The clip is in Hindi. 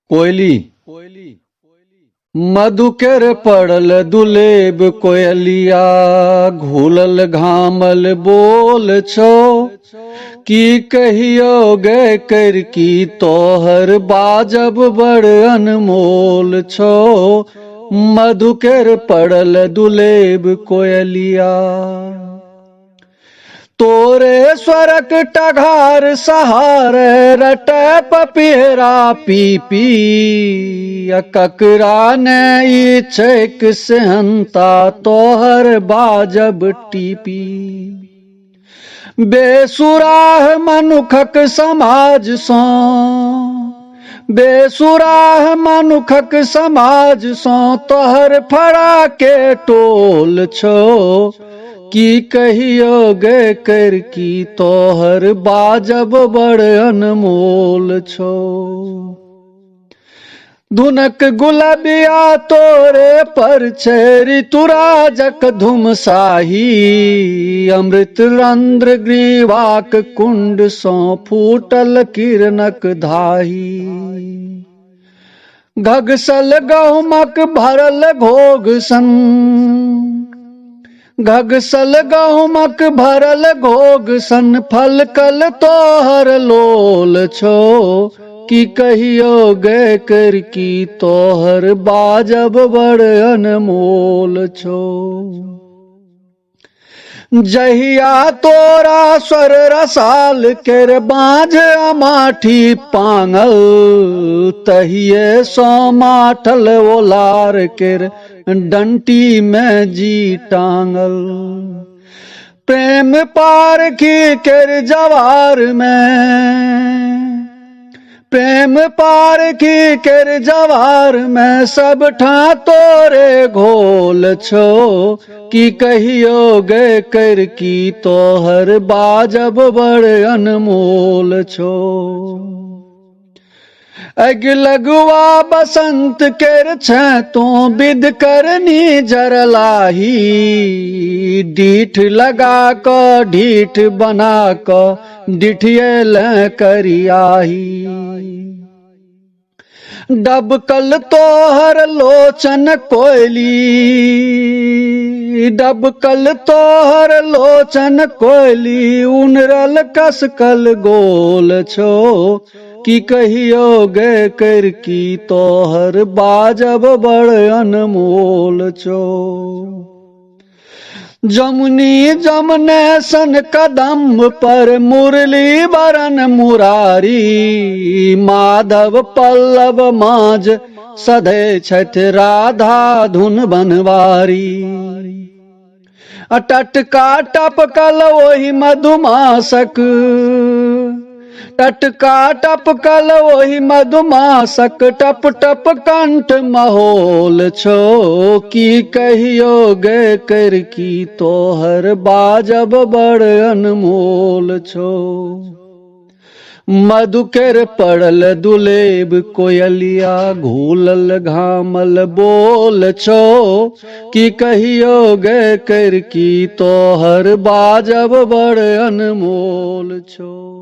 कोयली मधुकर पड़ल दुलेब कोयलिया घूलल घामल बोल छो की कहियो गे कर की तोहर बाजब बड़ अनमोल छो। मधुकर पड़ल दुलेब कोयलिया तोरे स्वरक टघार सहारे रटे पपीहरा पी पी ककरा ने इच्छक सेहंता तोहर बाजब टीपी। बेसुराह मनुखक समाज सो बेसुराह मनुखक समाज सो तोहर फड़ा के टोल छो की कहियो गे कर की तोहर बाजब बड़ अनमोल छो। धुनक गुलबिया तोरे पर छे ऋतुराजक धुमसाही अमृत रंध्र ग्रीवाक कुंड सो फूटल किरणक धाही। घगसल गहुमक भरल घोग सन घगसल गहुमक भरल घोग सन फलकल तोहर लोल छो की कहियो गे कर की तोहर बाजब बड़ अनमोल छो। जहिया तोरा स्वर रसाल केर बाँझ अमाठी पांगल तहिए सो माठल ओलार केर डंटी में जी टांगल। प्रेम पारखी केर जवार में प्रेम पारखी केर जवार में सब ठा तोरे घोल छो की कहियो गे कर की तोहर बाजब बड़ अनमोल छो। अग लगुआ बसंत केर छे तो विद करनी जरलाही डीठ लगा क ढीठ बना क डिठियल करियाही। डबकल तोहर लोचन कोयली डबकल तोहर लोचन कोयली उनरल कसकल गोल छो की कहियो गे कर की तोहर बाजब बड़ अनमोल छो। जमुनी जमने सन कदम पर मुरली बरन मुरारी माधव पल्लव माज सधे छठ राधा धुन बनवारी। टटका टपकल ओहि मधुमासक टटका टपकल ओहि मधुमासक टप टप कंठ महोल छो की कहियो गे कर की तोहर बाजब बड़ अनमोल छो। मधुकर पड़ल दुलेब कोयलिया घूलल घामल बोल छो की कहियो गे कर की तोहर बाजब बड़ अनमोल छो।